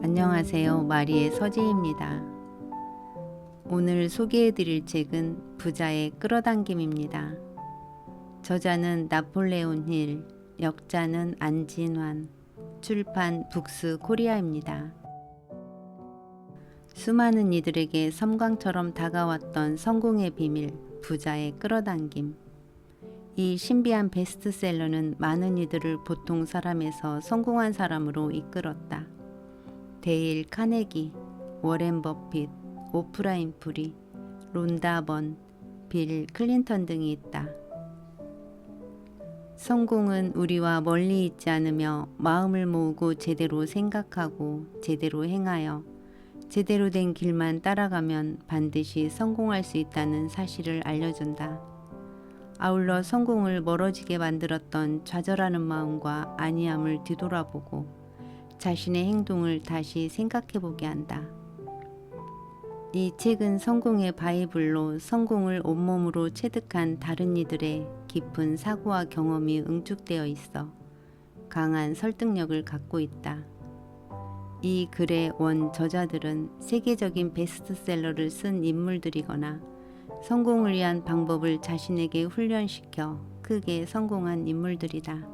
안녕하세요. 마리의 서재입니다. 오늘 소개해드릴 책은 부자의 끌어당김입니다. 저자는 나폴레온 힐, 역자는 안진환, 출판 북스 코리아입니다. 수많은 이들에게 섬광처럼 다가왔던 성공의 비밀, 부자의 끌어당김. 이 신비한 베스트셀러는 많은 이들을 보통 사람에서 성공한 사람으로 이끌었다. 데일 카네기, 워렌 버핏, 오프라 윈프리, 론다 번, 빌 클린턴 등이 있다. 성공은 우리와 멀리 있지 않으며 마음을 모으고 제대로 생각하고 제대로 행하여 제대로 된 길만 따라가면 반드시 성공할 수 있다는 사실을 알려준다. 아울러 성공을 멀어지게 만들었던 좌절하는 마음과 안이함을 뒤돌아보고 자신의 행동을 다시 생각해보게 한다. 이 책은 성공의 바이블로 성공을 온몸으로 체득한 다른 이들의 깊은 사고와 경험이 응축되어 있어 강한 설득력을 갖고 있다. 이 글의 원 저자들은 세계적인 베스트셀러를 쓴 인물들이거나 성공을 위한 방법을 자신에게 훈련시켜 크게 성공한 인물들이다.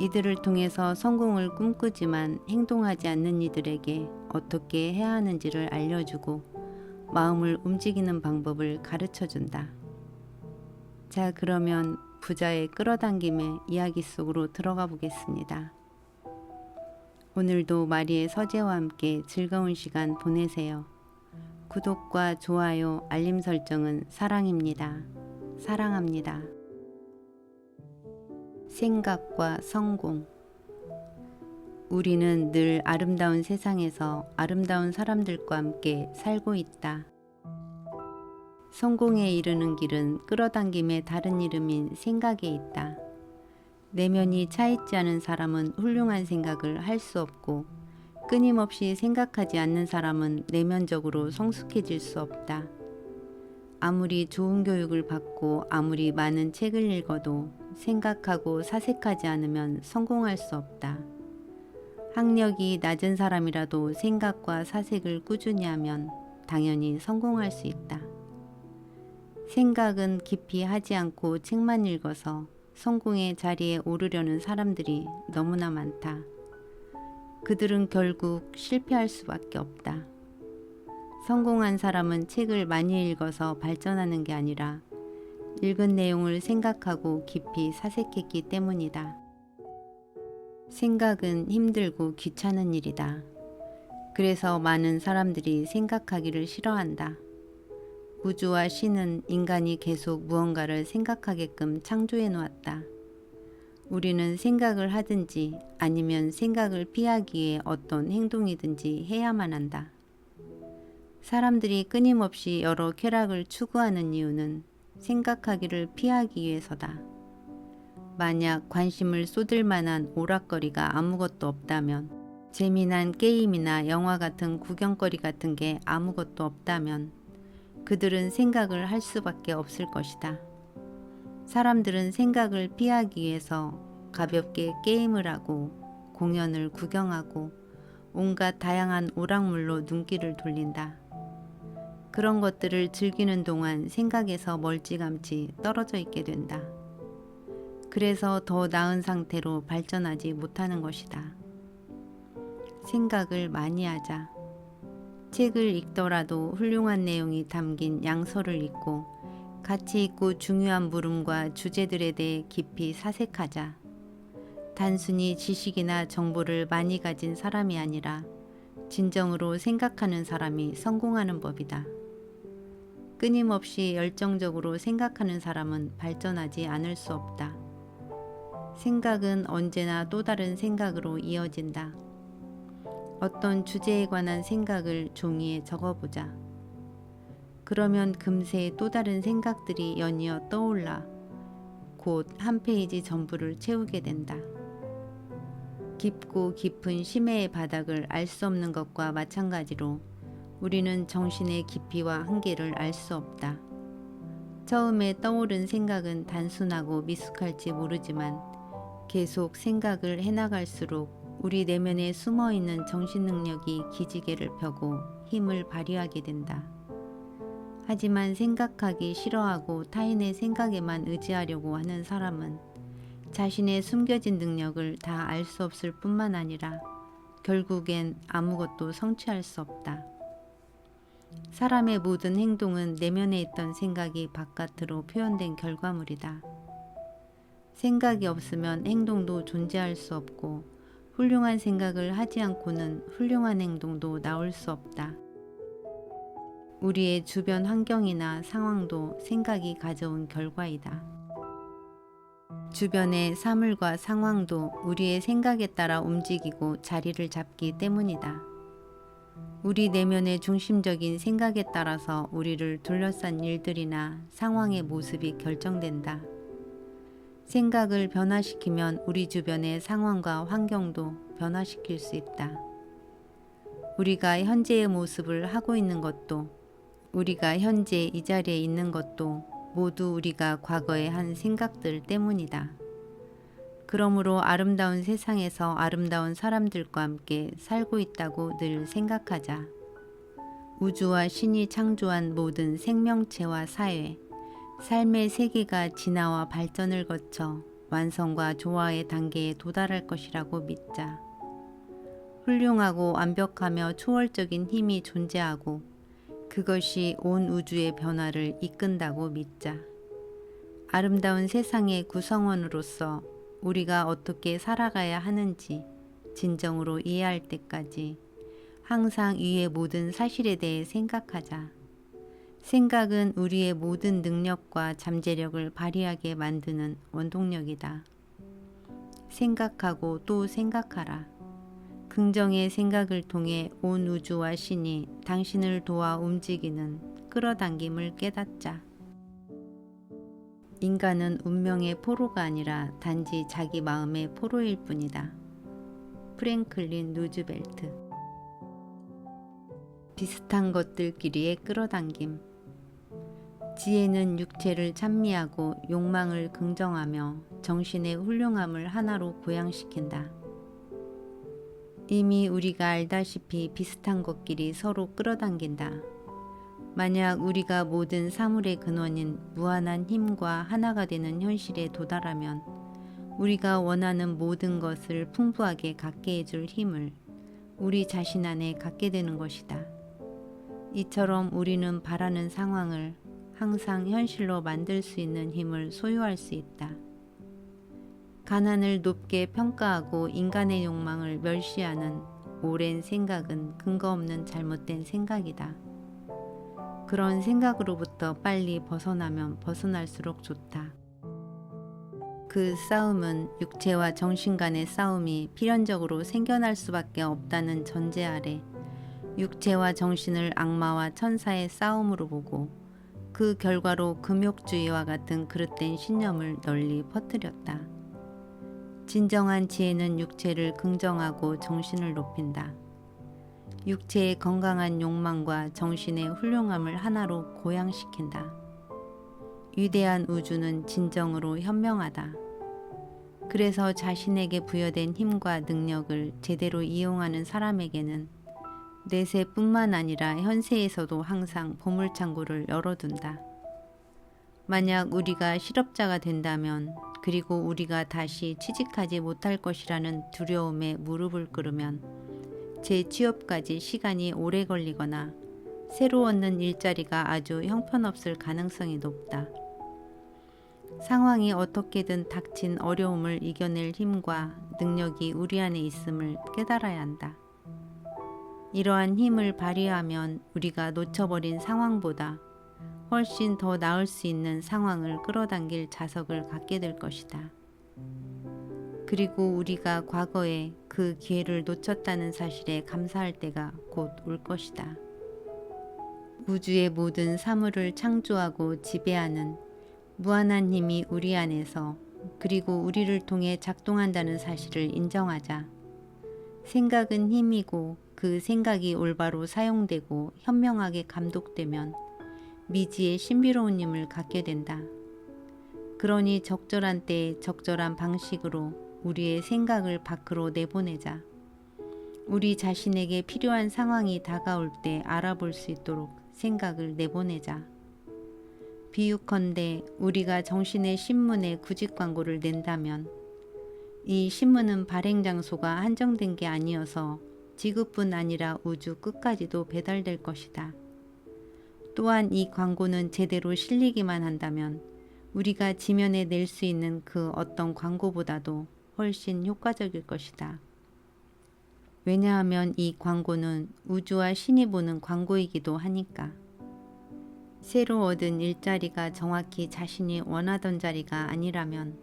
이들을 통해서 성공을 꿈꾸지만 행동하지 않는 이들에게 어떻게 해야 하는지를 알려주고 마음을 움직이는 방법을 가르쳐준다. 자, 그러면 부자의 끌어당김의 이야기 속으로 들어가 보겠습니다. 오늘도 마리의 서재와 함께 즐거운 시간 보내세요. 구독과 좋아요, 알림 설정은 사랑입니다. 사랑합니다. 생각과 성공. 우리는 늘 아름다운 세상에서 아름다운 사람들과 함께 살고 있다. 성공에 이르는 길은 끌어당김의 다른 이름인 생각에 있다. 내면이 차있지 않은 사람은 훌륭한 생각을 할 수 없고 끊임없이 생각하지 않는 사람은 내면적으로 성숙해질 수 없다. 아무리 좋은 교육을 받고 아무리 많은 책을 읽어도 생각하고 사색하지 않으면 성공할 수 없다. 학력이 낮은 사람이라도 생각과 사색을 꾸준히 하면 당연히 성공할 수 있다. 생각은 깊이 하지 않고 책만 읽어서 성공의 자리에 오르려는 사람들이 너무나 많다. 그들은 결국 실패할 수밖에 없다. 성공한 사람은 책을 많이 읽어서 발전하는 게 아니라 읽은 내용을 생각하고 깊이 사색했기 때문이다. 생각은 힘들고 귀찮은 일이다. 그래서 많은 사람들이 생각하기를 싫어한다. 우주와 신은 인간이 계속 무언가를 생각하게끔 창조해 놓았다. 우리는 생각을 하든지 아니면 생각을 피하기 위해 어떤 행동이든지 해야만 한다. 사람들이 끊임없이 여러 쾌락을 추구하는 이유는 생각하기를 피하기 위해서다. 만약 관심을 쏟을 만한 오락거리가 아무것도 없다면, 재미난 게임이나 영화 같은 구경거리 같은 게 아무것도 없다면 그들은 생각을 할 수밖에 없을 것이다. 사람들은 생각을 피하기 위해서 가볍게 게임을 하고 공연을 구경하고 온갖 다양한 오락물로 눈길을 돌린다. 그런 것들을 즐기는 동안 생각에서 멀찌감치 떨어져 있게 된다. 그래서 더 나은 상태로 발전하지 못하는 것이다. 생각을 많이 하자. 책을 읽더라도 훌륭한 내용이 담긴 양서를 읽고 가치 있고 중요한 물음과 주제들에 대해 깊이 사색하자. 단순히 지식이나 정보를 많이 가진 사람이 아니라 진정으로 생각하는 사람이 성공하는 법이다. 끊임없이 열정적으로 생각하는 사람은 발전하지 않을 수 없다. 생각은 언제나 또 다른 생각으로 이어진다. 어떤 주제에 관한 생각을 종이에 적어보자. 그러면 금세 또 다른 생각들이 연이어 떠올라 곧 한 페이지 전부를 채우게 된다. 깊고 깊은 심해의 바닥을 알 수 없는 것과 마찬가지로 우리는 정신의 깊이와 한계를 알 수 없다. 처음에 떠오른 생각은 단순하고 미숙할지 모르지만 계속 생각을 해나갈수록 우리 내면에 숨어있는 정신 능력이 기지개를 펴고 힘을 발휘하게 된다. 하지만 생각하기 싫어하고 타인의 생각에만 의지하려고 하는 사람은 자신의 숨겨진 능력을 다 알 수 없을 뿐만 아니라 결국엔 아무것도 성취할 수 없다. 사람의 모든 행동은 내면에 있던 생각이 바깥으로 표현된 결과물이다. 생각이 없으면 행동도 존재할 수 없고 훌륭한 생각을 하지 않고는 훌륭한 행동도 나올 수 없다. 우리의 주변 환경이나 상황도 생각이 가져온 결과이다. 주변의 사물과 상황도 우리의 생각에 따라 움직이고 자리를 잡기 때문이다. 우리 내면의 중심적인 생각에 따라서 우리를 둘러싼 일들이나 상황의 모습이 결정된다. 생각을 변화시키면 우리 주변의 상황과 환경도 변화시킬 수 있다. 우리가 현재의 모습을 하고 있는 것도, 우리가 현재 이 자리에 있는 것도 모두 우리가 과거에 한 생각들 때문이다. 그러므로 아름다운 세상에서 아름다운 사람들과 함께 살고 있다고 늘 생각하자. 우주와 신이 창조한 모든 생명체와 사회, 삶의 세계가 진화와 발전을 거쳐 완성과 조화의 단계에 도달할 것이라고 믿자. 훌륭하고 완벽하며 초월적인 힘이 존재하고 그것이 온 우주의 변화를 이끈다고 믿자. 아름다운 세상의 구성원으로서 우리가 어떻게 살아가야 하는지 진정으로 이해할 때까지 항상 위의 모든 사실에 대해 생각하자. 생각은 우리의 모든 능력과 잠재력을 발휘하게 만드는 원동력이다. 생각하고 또 생각하라. 긍정의 생각을 통해 온 우주와 신이 당신을 도와 움직이는 끌어당김을 깨닫자. 인간은 운명의 포로가 아니라 단지 자기 마음의 포로일 뿐이다. 프랭클린 루즈벨트. 비슷한 것들끼리의 끌어당김. 지혜는 육체를 찬미하고 욕망을 긍정하며 정신의 훌륭함을 하나로 고양시킨다. 이미 우리가 알다시피 비슷한 것끼리 서로 끌어당긴다. 만약 우리가 모든 사물의 근원인 무한한 힘과 하나가 되는 현실에 도달하면 우리가 원하는 모든 것을 풍부하게 갖게 해줄 힘을 우리 자신 안에 갖게 되는 것이다. 이처럼 우리는 바라는 상황을 항상 현실로 만들 수 있는 힘을 소유할 수 있다. 가난을 높게 평가하고 인간의 욕망을 멸시하는 오랜 생각은 근거 없는 잘못된 생각이다. 그런 생각으로부터 빨리 벗어나면 벗어날수록 좋다. 그 싸움은 육체와 정신 간의 싸움이 필연적으로 생겨날 수밖에 없다는 전제 아래 육체와 정신을 악마와 천사의 싸움으로 보고 그 결과로 금욕주의와 같은 그릇된 신념을 널리 퍼뜨렸다. 진정한 지혜는 육체를 긍정하고 정신을 높인다. 육체의 건강한 욕망과 정신의 훌륭함을 하나로 고양시킨다. 위대한 우주는 진정으로 현명하다. 그래서 자신에게 부여된 힘과 능력을 제대로 이용하는 사람에게는 내세뿐만 아니라 현세에서도 항상 보물창고를 열어둔다. 만약 우리가 실업자가 된다면 그리고 우리가 다시 취직하지 못할 것이라는 두려움에 무릎을 꿇으면 재취업까지 시간이 오래 걸리거나 새로 얻는 일자리가 아주 형편없을 가능성이 높다. 상황이 어떻게든 닥친 어려움을 이겨낼 힘과 능력이 우리 안에 있음을 깨달아야 한다. 이러한 힘을 발휘하면 우리가 놓쳐버린 상황보다 훨씬 더 나을 수 있는 상황을 끌어당길 자석을 갖게 될 것이다. 그리고 우리가 과거에 그 기회를 놓쳤다는 사실에 감사할 때가 곧 올 것이다. 우주의 모든 사물을 창조하고 지배하는 무한한 힘이 우리 안에서 그리고 우리를 통해 작동한다는 사실을 인정하자. 생각은 힘이고 그 생각이 올바로 사용되고 현명하게 감독되면 미지의 신비로운 힘을 갖게 된다. 그러니 적절한 때에 적절한 방식으로 우리의 생각을 밖으로 내보내자. 우리 자신에게 필요한 상황이 다가올 때 알아볼 수 있도록 생각을 내보내자. 비유컨대 우리가 정신의 신문에 구직 광고를 낸다면 이 신문은 발행 장소가 한정된 게 아니어서 지구뿐 아니라 우주 끝까지도 배달될 것이다. 또한 이 광고는 제대로 실리기만 한다면 우리가 지면에 낼 수 있는 그 어떤 광고보다도 훨씬 효과적일 것이다. 왜냐하면 이 광고는 우주와 신이 보는 광고이기도 하니까. 새로 얻은 일자리가 정확히 자신이 원하던 자리가 아니라면,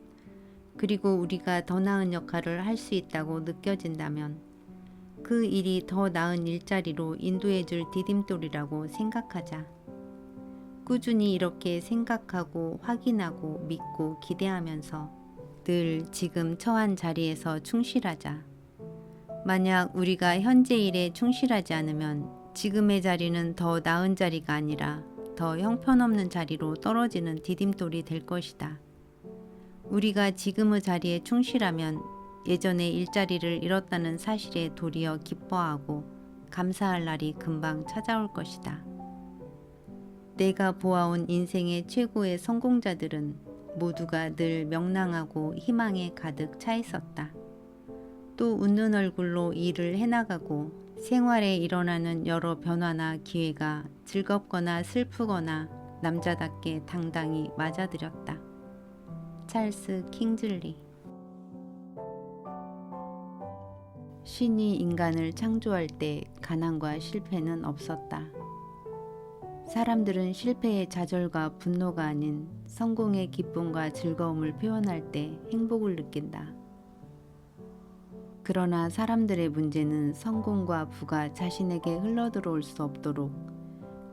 그리고 우리가 더 나은 역할을 할 수 있다고 느껴진다면 그 일이 더 나은 일자리로 인도해 줄 디딤돌이라고 생각하자. 꾸준히 이렇게 생각하고 확인하고 믿고 기대하면서 늘 지금 처한 자리에서 충실하자. 만약 우리가 현재 일에 충실하지 않으면 지금의 자리는 더 나은 자리가 아니라 더 형편없는 자리로 떨어지는 디딤돌이 될 것이다. 우리가 지금의 자리에 충실하면 예전에 일자리를 잃었다는 사실에 도리어 기뻐하고 감사할 날이 금방 찾아올 것이다. 내가 보아온 인생의 최고의 성공자들은 모두가 늘 명랑하고 희망에 가득 차 있었다. 또 웃는 얼굴로 일을 해나가고 생활에 일어나는 여러 변화나 기회가 즐겁거나 슬프거나 남자답게 당당히 맞아들였다. 찰스 킹즐리. 신이 인간을 창조할 때 가난과 실패는 없었다. 사람들은 실패의 좌절과 분노가 아닌 성공의 기쁨과 즐거움을 표현할 때 행복을 느낀다. 그러나 사람들의 문제는 성공과 부가 자신에게 흘러들어올 수 없도록,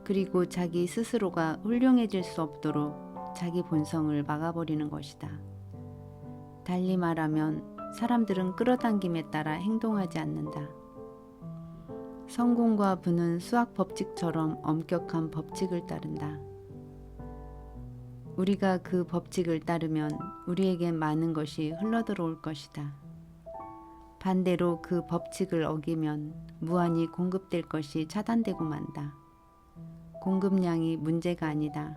그리고 자기 스스로가 훌륭해질 수 없도록 자기 본성을 막아버리는 것이다. 달리 말하면 사람들은 끌어당김에 따라 행동하지 않는다. 성공과 부는 수학 법칙처럼 엄격한 법칙을 따른다. 우리가 그 법칙을 따르면 우리에겐 많은 것이 흘러들어올 것이다. 반대로 그 법칙을 어기면 무한히 공급될 것이 차단되고 만다. 공급량이 문제가 아니다.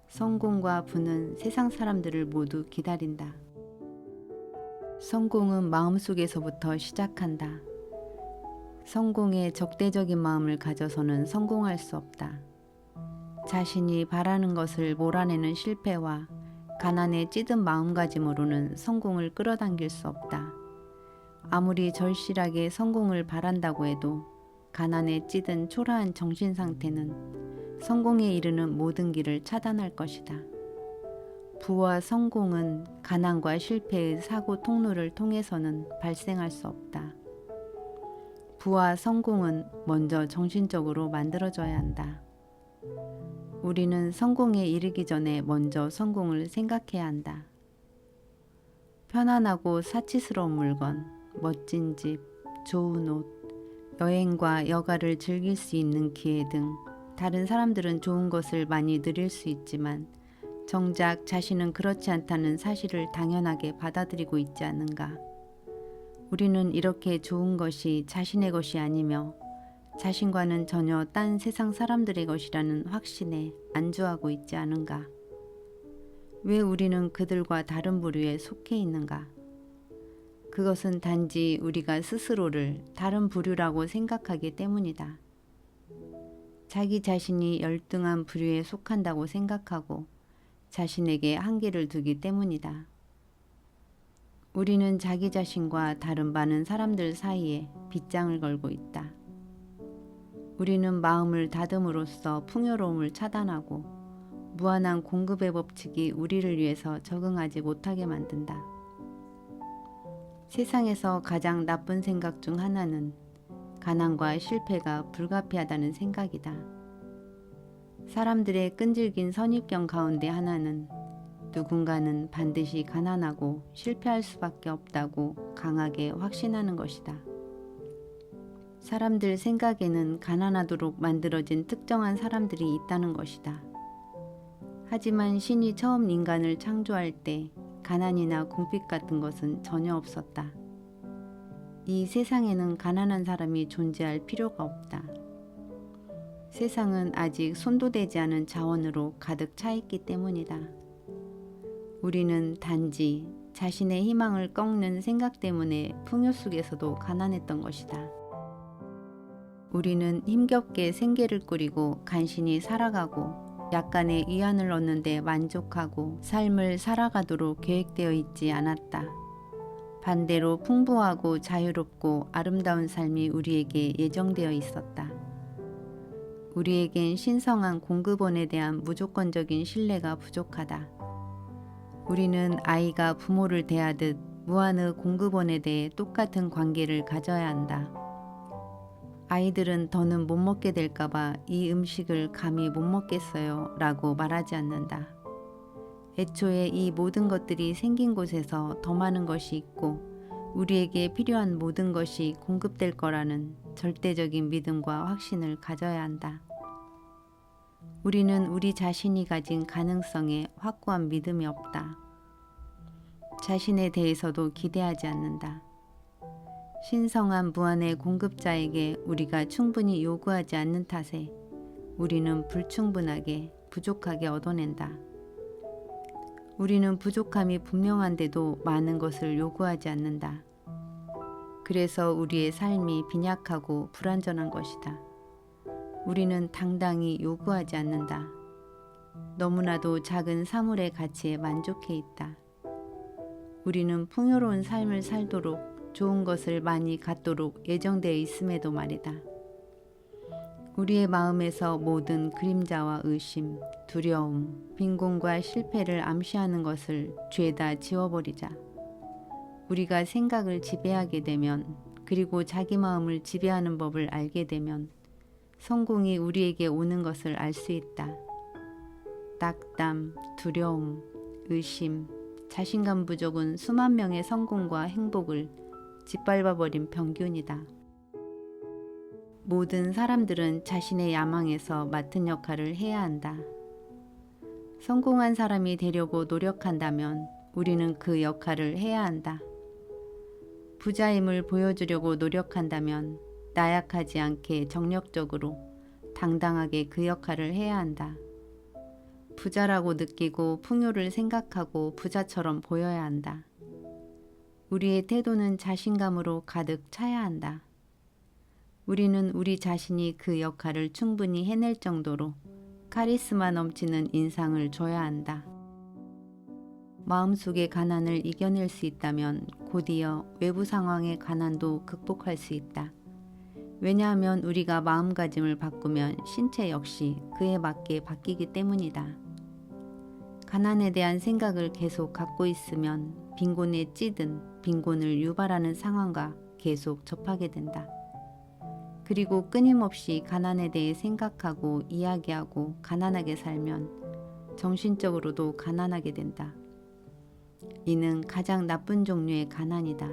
성공과 부는 세상 사람들을 모두 기다린다. 성공은 마음속에서부터 시작한다. 성공에 적대적인 마음을 가져서는 성공할 수 없다. 자신이 바라는 것을 몰아내는 실패와 가난에 찌든 마음가짐으로는 성공을 끌어당길 수 없다. 아무리 절실하게 성공을 바란다고 해도 가난에 찌든 초라한 정신 상태는 성공에 이르는 모든 길을 차단할 것이다. 부와 성공은 가난과 실패의 사고 통로를 통해서는 발생할 수 없다. 부와 성공은 먼저 정신적으로 만들어져야 한다. 우리는 성공에 이르기 전에 먼저 성공을 생각해야 한다. 편안하고 사치스러운 물건, 멋진 집, 좋은 옷, 여행과 여가를 즐길 수 있는 기회 등 다른 사람들은 좋은 것을 많이 누릴 수 있지만 정작 자신은 그렇지 않다는 사실을 당연하게 받아들이고 있지 않은가. 우리는 이렇게 좋은 것이 자신의 것이 아니며 자신과는 전혀 딴 세상 사람들의 것이라는 확신에 안주하고 있지 않은가. 왜 우리는 그들과 다른 부류에 속해 있는가? 그것은 단지 우리가 스스로를 다른 부류라고 생각하기 때문이다. 자기 자신이 열등한 부류에 속한다고 생각하고 자신에게 한계를 두기 때문이다. 우리는 자기 자신과 다른 많은 사람들 사이에 빗장을 걸고 있다. 우리는 마음을 다듬으로써 풍요로움을 차단하고 무한한 공급의 법칙이 우리를 위해서 적응하지 못하게 만든다. 세상에서 가장 나쁜 생각 중 하나는 가난과 실패가 불가피하다는 생각이다. 사람들의 끈질긴 선입견 가운데 하나는 누군가는 반드시 가난하고 실패할 수밖에 없다고 강하게 확신하는 것이다. 사람들 생각에는 가난하도록 만들어진 특정한 사람들이 있다는 것이다. 하지만 신이 처음 인간을 창조할 때 가난이나 궁핍 같은 것은 전혀 없었다. 이 세상에는 가난한 사람이 존재할 필요가 없다. 세상은 아직 손도 대지 않은 자원으로 가득 차 있기 때문이다. 우리는 단지 자신의 희망을 꺾는 생각 때문에 풍요 속에서도 가난했던 것이다. 우리는 힘겹게 생계를 꾸리고 간신히 살아가고 약간의 위안을 얻는 데 만족하고 삶을 살아가도록 계획되어 있지 않았다. 반대로 풍부하고 자유롭고 아름다운 삶이 우리에게 예정되어 있었다. 우리에겐 신성한 공급원에 대한 무조건적인 신뢰가 부족하다. 우리는 아이가 부모를 대하듯 무한의 공급원에 대해 똑같은 관계를 가져야 한다. 아이들은 더는 못 먹게 될까봐 이 음식을 감히 못 먹겠어요 라고 말하지 않는다. 애초에 이 모든 것들이 생긴 곳에서 더 많은 것이 있고 우리에게 필요한 모든 것이 공급될 거라는 절대적인 믿음과 확신을 가져야 한다. 우리는 우리 자신이 가진 가능성에 확고한 믿음이 없다. 자신에 대해서도 기대하지 않는다. 신성한 무한의 공급자에게 우리가 충분히 요구하지 않는 탓에 우리는 불충분하게 부족하게 얻어낸다. 우리는 부족함이 분명한데도 많은 것을 요구하지 않는다. 그래서 우리의 삶이 빈약하고 불완전한 것이다. 우리는 당당히 요구하지 않는다. 너무나도 작은 사물의 가치에 만족해 있다. 우리는 풍요로운 삶을 살도록 좋은 것을 많이 갖도록 예정되어 있음에도 말이다. 우리의 마음에서 모든 그림자와 의심, 두려움, 빈곤과 실패를 암시하는 것을 죄다 지워버리자. 우리가 생각을 지배하게 되면, 그리고 자기 마음을 지배하는 법을 알게 되면 성공이 우리에게 오는 것을 알 수 있다. 낙담, 두려움, 의심, 자신감 부족은 수만 명의 성공과 행복을 짓밟아버린 병균이다. 모든 사람들은 자신의 야망에서 맡은 역할을 해야 한다. 성공한 사람이 되려고 노력한다면 우리는 그 역할을 해야 한다. 부자임을 보여주려고 노력한다면 나약하지 않게 정력적으로 당당하게 그 역할을 해야 한다. 부자라고 느끼고 풍요를 생각하고 부자처럼 보여야 한다. 우리의 태도는 자신감으로 가득 차야 한다. 우리는 우리 자신이 그 역할을 충분히 해낼 정도로 카리스마 넘치는 인상을 줘야 한다. 마음속의 가난을 이겨낼 수 있다면 곧이어 외부 상황의 가난도 극복할 수 있다. 왜냐하면 우리가 마음가짐을 바꾸면 신체 역시 그에 맞게 바뀌기 때문이다. 가난에 대한 생각을 계속 갖고 있으면 빈곤에 찌든 빈곤을 유발하는 상황과 계속 접하게 된다. 그리고 끊임없이 가난에 대해 생각하고 이야기하고 가난하게 살면 정신적으로도 가난하게 된다. 이는 가장 나쁜 종류의 가난이다.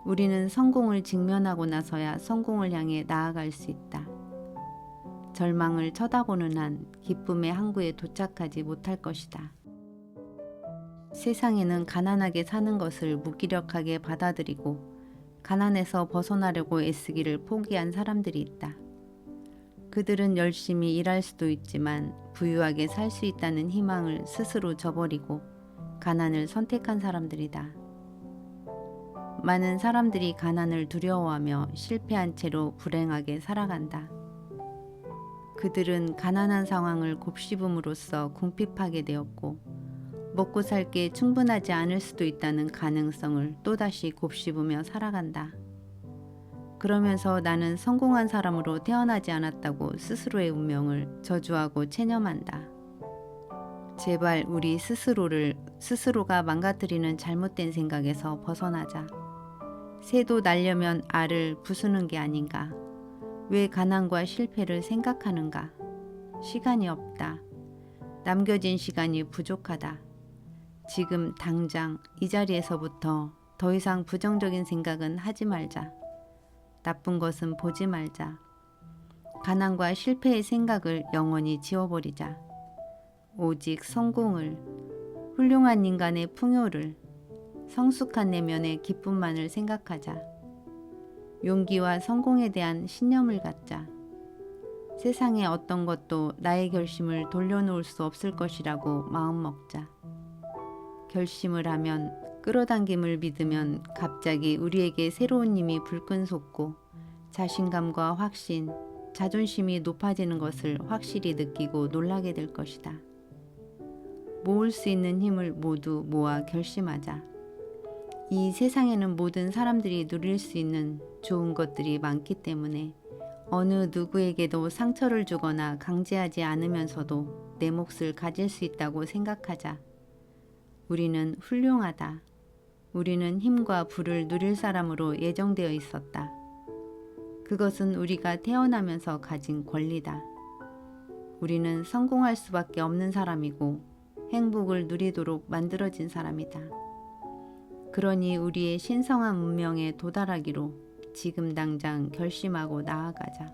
우리는 성공을 직면하고 나서야 성공을 향해 나아갈 수 있다. 절망을 쳐다보는 한 기쁨의 항구에 도착하지 못할 것이다. 세상에는 가난하게 사는 것을 무기력하게 받아들이고 가난에서 벗어나려고 애쓰기를 포기한 사람들이 있다. 그들은 열심히 일할 수도 있지만 부유하게 살 수 있다는 희망을 스스로 저버리고 가난을 선택한 사람들이다. 많은 사람들이 가난을 두려워하며 실패한 채로 불행하게 살아간다. 그들은 가난한 상황을 곱씹음으로써 궁핍하게 되었고 먹고 살 게 충분하지 않을 수도 있다는 가능성을 또다시 곱씹으며 살아간다. 그러면서 나는 성공한 사람으로 태어나지 않았다고 스스로의 운명을 저주하고 체념한다. 제발 우리 스스로가 망가뜨리는 잘못된 생각에서 벗어나자. 새도 날려면 알을 부수는 게 아닌가? 왜 가난과 실패를 생각하는가? 시간이 없다. 남겨진 시간이 부족하다. 지금 당장 이 자리에서부터 더 이상 부정적인 생각은 하지 말자. 나쁜 것은 보지 말자. 가난과 실패의 생각을 영원히 지워버리자. 오직 성공을, 훌륭한 인간의 풍요를, 성숙한 내면의 기쁨만을 생각하자. 용기와 성공에 대한 신념을 갖자. 세상의 어떤 것도 나의 결심을 돌려놓을 수 없을 것이라고 마음먹자. 결심을 하면, 끌어당김을 믿으면 갑자기 우리에게 새로운 힘이 불끈 솟고 자신감과 확신, 자존심이 높아지는 것을 확실히 느끼고 놀라게 될 것이다. 모을 수 있는 힘을 모두 모아 결심하자. 이 세상에는 모든 사람들이 누릴 수 있는 좋은 것들이 많기 때문에 어느 누구에게도 상처를 주거나 강제하지 않으면서도 내 몫을 가질 수 있다고 생각하자. 우리는 훌륭하다. 우리는 힘과 부를 누릴 사람으로 예정되어 있었다. 그것은 우리가 태어나면서 가진 권리다. 우리는 성공할 수밖에 없는 사람이고 행복을 누리도록 만들어진 사람이다. 그러니 우리의 신성한 문명에 도달하기로 지금 당장 결심하고 나아가자.